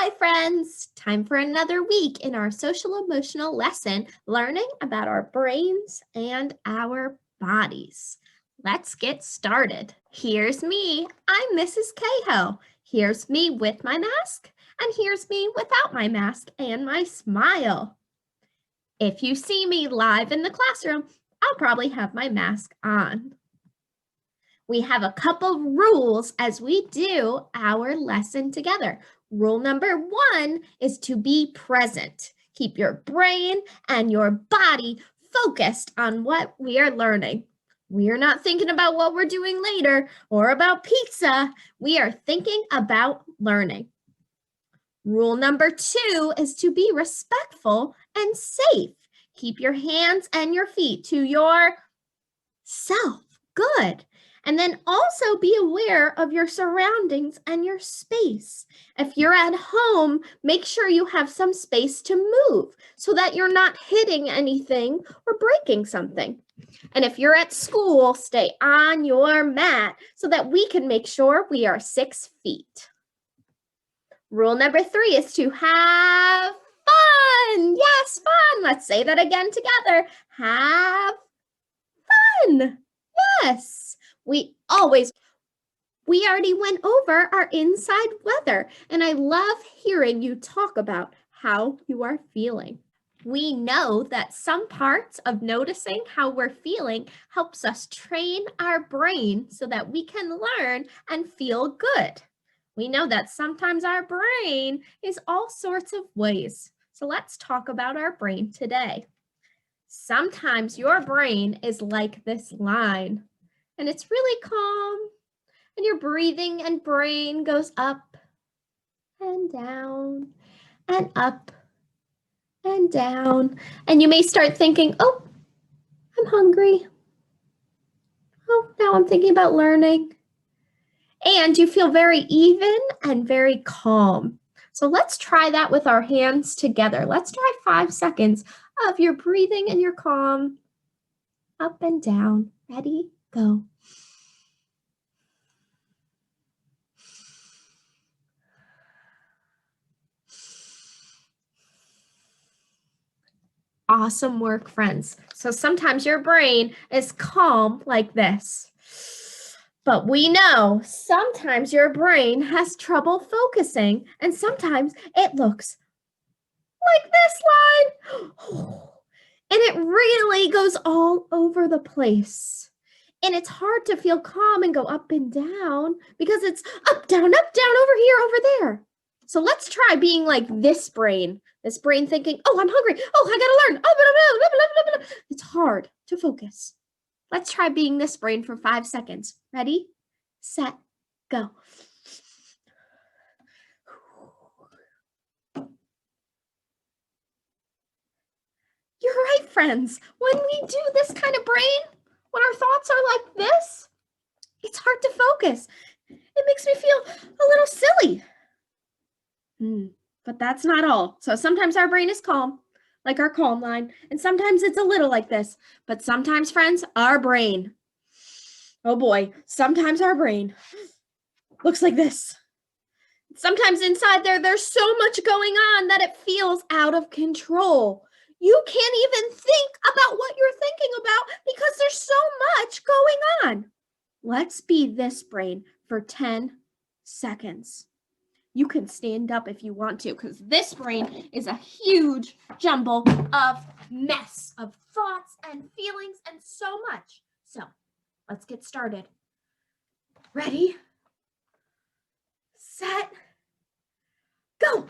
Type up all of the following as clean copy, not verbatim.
Hi, friends. Time for another week in our social emotional lesson, learning about our brains and our bodies. Let's get started. Here's me. I'm Mrs. Cahill. Here's me with my mask, and here's me without my mask and my smile. If you see me live in the classroom, I'll probably have my mask on. We have a couple rules as we do our lesson together. Rule number 1 is to be present. Keep your brain and your body focused on what we are learning. We are not thinking about what we're doing later or about pizza. We are thinking about learning. Rule number 2 is to be respectful and safe. Keep your hands and your feet to yourself. Good. And then also be aware of your surroundings and your space. If you're at home, make sure you have some space to move so that you're not hitting anything or breaking something. And if you're at school, stay on your mat so that we can make sure we are 6 feet. Rule number 3 is to have fun. Yes, fun. Let's say that again together. Have fun. Yes. We already went over our inside weather, and I love hearing you talk about how you are feeling. We know that some parts of noticing how we're feeling helps us train our brain so that we can learn and feel good. We know that sometimes our brain is all sorts of ways. So let's talk about our brain today. Sometimes your brain is like this line. And it's really calm, and your breathing and brain goes up and down and up and down. And you may start thinking, oh, I'm hungry. Oh, now I'm thinking about learning. And you feel very even and very calm. So let's try that with our hands together. Let's try 5 seconds of your breathing and your calm, up and down. Ready? Go. Awesome work, friends. So sometimes your brain is calm like this. But we know sometimes your brain has trouble focusing, and sometimes it looks like this line. And it really goes all over the place. And it's hard to feel calm and go up and down because it's up, down, over here, over there. So let's try being like this brain thinking, oh, I'm hungry. Oh, I gotta learn. Oh, blah, blah, blah, blah, blah. It's hard to focus. Let's try being this brain for 5 seconds. Ready, set, go. You're right, friends. When we do this kind of brain, when our thoughts are like this, it's hard to focus. It makes me feel a little silly. But that's not all. So sometimes our brain is calm, like our calm line, and sometimes it's a little like this. But sometimes, friends, our brain, oh boy, sometimes our brain looks like this. Sometimes inside there's so much going on that it feels out of control. You can't even think about what you're thinking about because there's so much going on. Let's be this brain for 10 seconds. You can stand up if you want to, because this brain is a huge jumble of mess of thoughts and feelings and so much. So let's get started. Ready, set, go.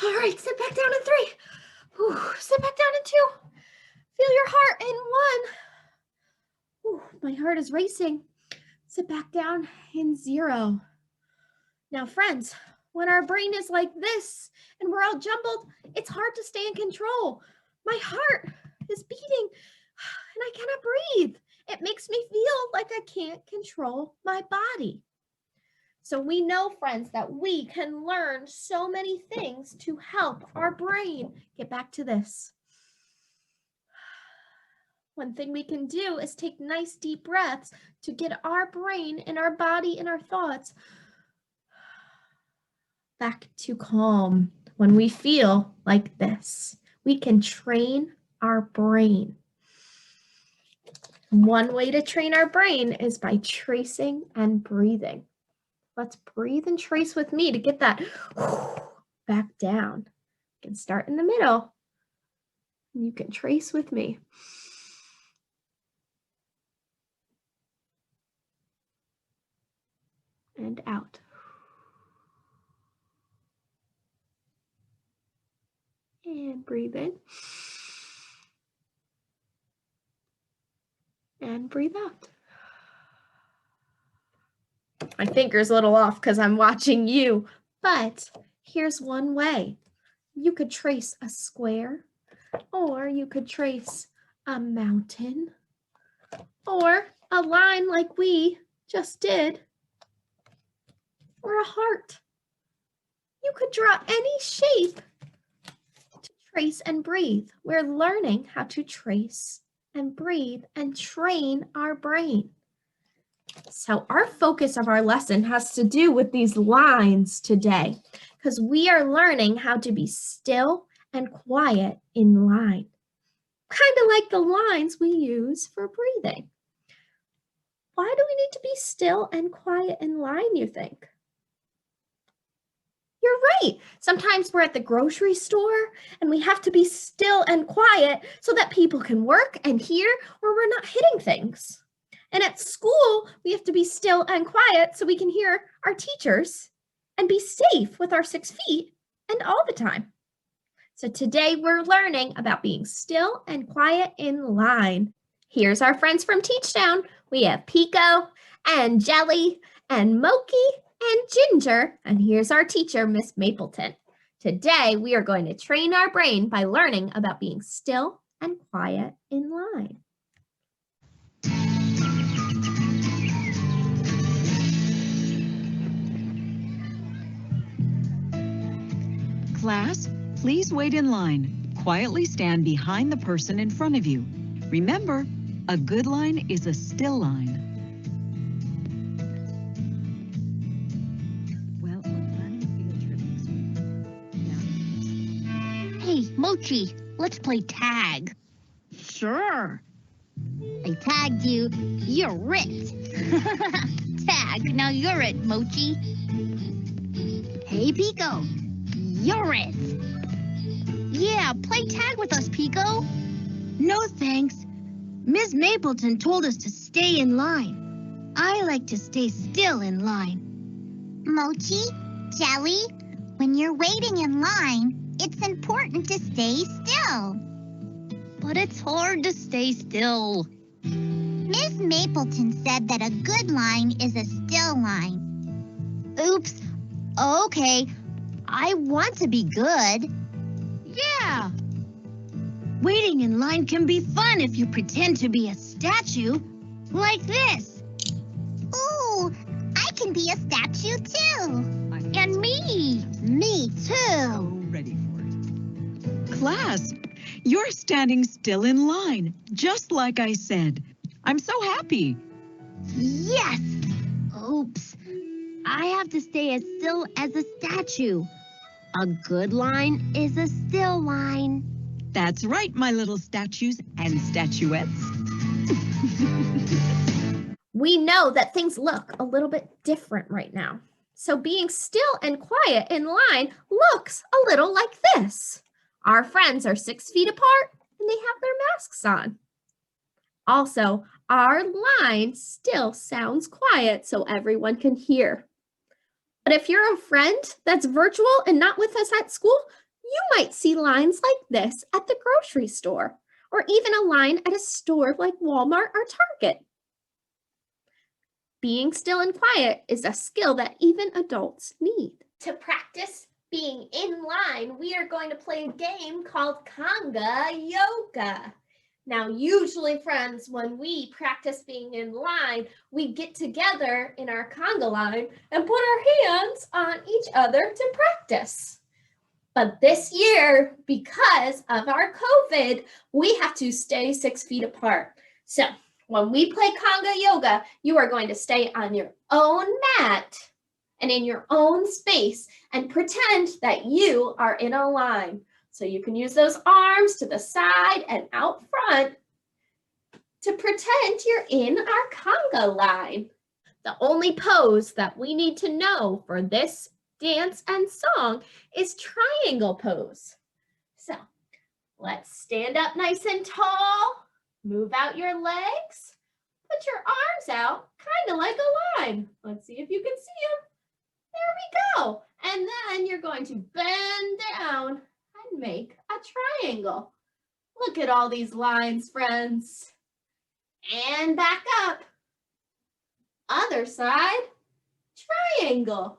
All right, sit back down in 3. Sit back down in 2. Feel your heart in 1. My heart is racing. Sit back down in 0. Now, friends, when our brain is like this and we're all jumbled, it's hard to stay in control. My heart is beating and I cannot breathe. It makes me feel like I can't control my body. So we know, friends, that we can learn so many things to help our brain. Get back to this. One thing we can do is take nice deep breaths to get our brain and our body and our thoughts back to calm. When we feel like this, we can train our brain. One way to train our brain is by tracing and breathing. Let's breathe and trace with me to get that back down. You can start in the middle. You can trace with me. And out. And breathe in. And breathe out. My finger's a little off because I'm watching you, but here's one way. You could trace a square, or you could trace a mountain, or a line like we just did, or a heart. You could draw any shape to trace and breathe. We're learning how to trace and breathe and train our brain. So our focus of our lesson has to do with these lines today, because we are learning how to be still and quiet in line, kind of like the lines we use for breathing. Why do we need to be still and quiet in line, you think? You're right. Sometimes we're at the grocery store and we have to be still and quiet so that people can work and hear, or we're not hitting things. And at school, we have to be still and quiet so we can hear our teachers and be safe with our 6 feet and all the time. So today we're learning about being still and quiet in line. Here's our friends from Teachtown. We have Pico and Jelly and Moki and Ginger. And here's our teacher, Miss Mapleton. Today we are going to train our brain by learning about being still and quiet in line. Class, please wait in line. Quietly stand behind the person in front of you. Remember, a good line is a still line. Well, we're planning a field trip next week. Hey, Mochi, let's play tag. Sure. I tagged you. You're it. Tag, now you're it, Mochi. Hey, Pico. You're it. Yeah, play tag with us, Pico. No, thanks. Ms. Mapleton told us to stay in line. I like to stay still in line. Mochi, Jelly, when you're waiting in line, it's important to stay still. But it's hard to stay still. Ms. Mapleton said that a good line is a still line. Oops. Okay. I want to be good. Yeah. Waiting in line can be fun if you pretend to be a statue, like this. Ooh, I can be a statue too. And me. Me too. Ready for it. Class, you're standing still in line, just like I said. I'm so happy. Yes. Oops. I have to stay as still as a statue. A good line is a still line. That's right, my little statues and statuettes. We know that things look a little bit different right now. So being still and quiet in line looks a little like this. Our friends are 6 feet apart and they have their masks on. Also, our line still sounds quiet so everyone can hear. But if you're a friend that's virtual and not with us at school, you might see lines like this at the grocery store, or even a line at a store like Walmart or Target. Being still and quiet is a skill that even adults need. To practice being in line, we are going to play a game called Conga Yoga. Now, usually, friends, when we practice being in line, we get together in our conga line and put our hands on each other to practice. But this year, because of our COVID, we have to stay 6 feet apart. So when we play conga yoga, you are going to stay on your own mat and in your own space and pretend that you are in a line. So you can use those arms to the side and out front to pretend you're in our conga line. The only pose that we need to know for this dance and song is triangle pose. So let's stand up nice and tall, move out your legs, put your arms out kind of like a line. Let's see if you can see them. There we go. And then you're going to bend down and make a triangle. Look at all these lines, friends. And back up. Other side, triangle.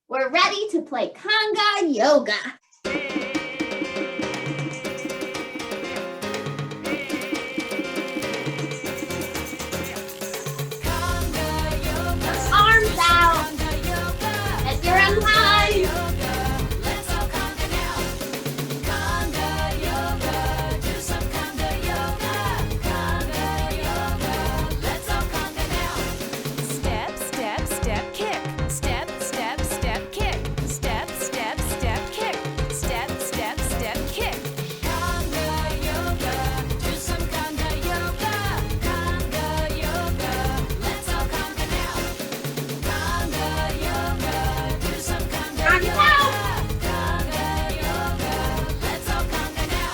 We're ready to play conga yoga. Arms out. As you're in line. Let's all conga now. Conga yoga, do some conga yoga. Conga yoga, let's all conga now. Step, step, step, kick. Step, step, step, kick. Step, step, step, kick. Step, step, step, kick. Conga yoga, do some conga yoga. Conga yoga, let's all conga now. Conga yoga, do some conga yoga. Conga yoga, let's all conga now.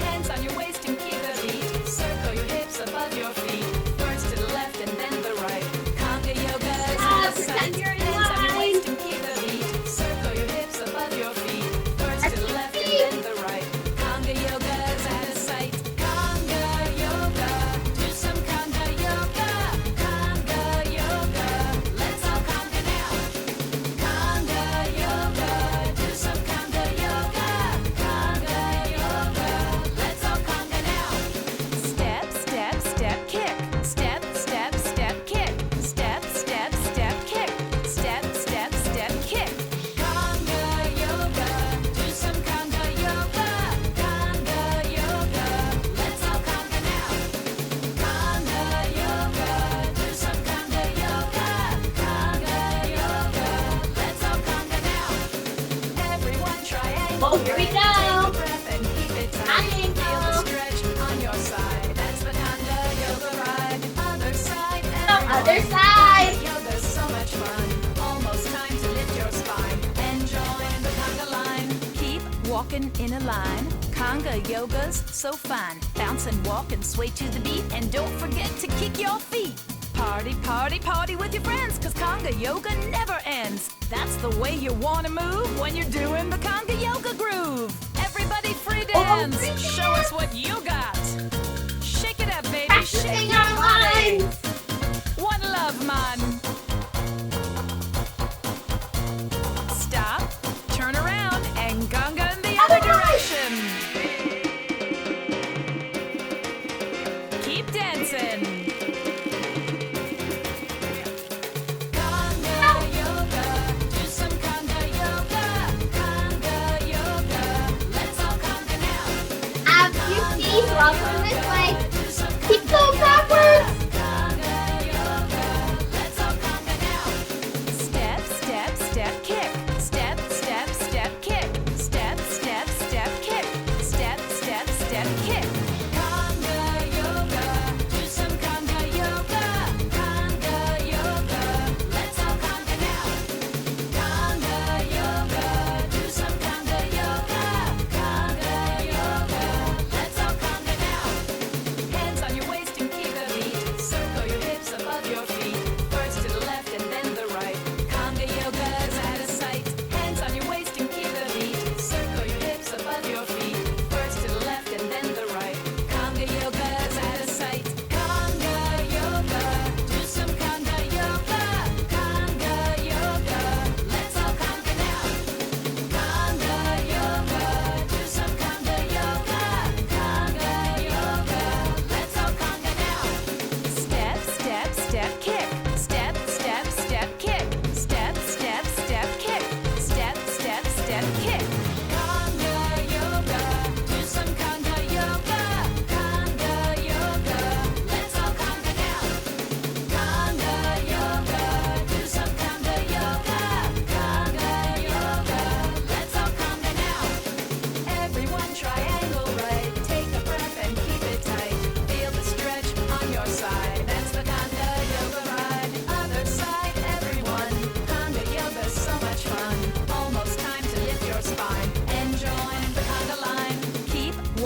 Hands on your waist and keep the beat. Circle your hips above your feet. First to the left and then the right. Conga yoga is out of sight. Pretend you're in Hands on your line. waist and keep the beat. Circle your hips above your feet. First to the left and then the right. Conga yoga is out of sight. Conga yoga, do some conga yoga. Conga yoga, let's all conga now. Conga yoga, do some conga yoga. Conga yoga, let's all conga now. Step, step, step, kick. Step, step, step, kick. Step, step, step, kick. Step, step, step, kick. Conga yoga, do some conga yoga. Conga yoga, let's all conga now. Conga yoga, do some conga yoga. Conga yoga, let's all conga now. Everyone triangle. Oh, here we Take go. a breath and keep it tight. Feel the Triangle. stretch on your side. That's the conga yoga ride. Other side. Other side. Yoga's so much fun. Almost time to lift your spine and join the conga line. Keep walking in a line. Conga yoga's so fun. Bounce and walk and sway to the beat. And don't forget to kick your feet. Party, party, party with your friends, 'cause conga yoga never ends. That's the way you wanna move when you're doing the conga yoga groove. Everybody free dance. free Show us what you got. Shake it up, baby. Shake Practicing your our body. lines. One love, man. Stop, turn around, and conga in the other direction. Keep dancing. Conga yoga, do some conga yoga. Conga yoga, let's all conga now. Have your feet while going this way. Do some Keep going backwards. conga yoga, let's all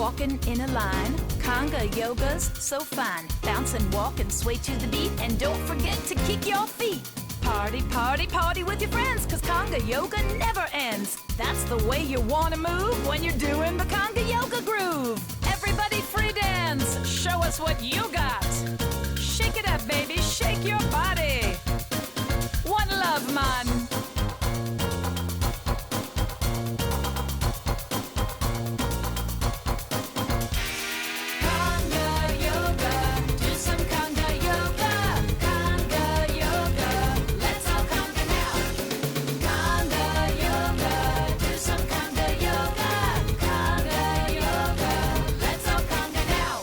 walking in a line. Conga yoga's so fine. Bounce and walk and sway to the beat. And don't forget to kick your feet. Party, party, party with your friends, 'cause conga yoga never ends. That's the way you wanna move when you're doing the conga yoga groove. Everybody free dance, show us what you got. Shake it up, baby, shake your body. One love, man. Conga yoga, do some conga yoga. Conga yoga, let's all conga now. Conga yoga, do some conga yoga. Conga yoga, let's all conga now.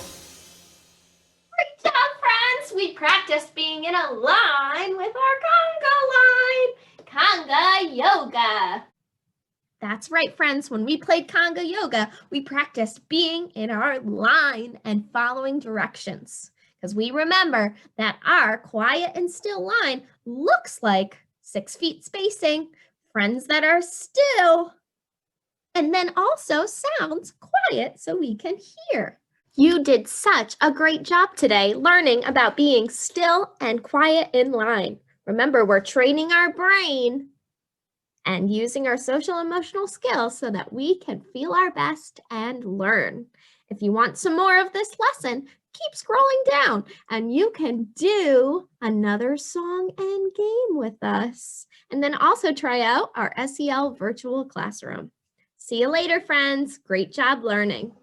Great job, friends! We practiced being in a line with our conga line. Conga yoga. That's right, friends. When we played conga yoga, we practiced being in our line and following directions. Because we remember that our quiet and still line looks like 6 feet spacing, friends that are still, and then also sounds quiet so we can hear. You did such a great job today learning about being still and quiet in line. Remember, we're training our brain and using our social emotional skills so that we can feel our best and learn. If you want some more of this lesson, keep scrolling down and you can do another song and game with us. And then also try out our SEL virtual classroom. See you later, friends. Great job learning.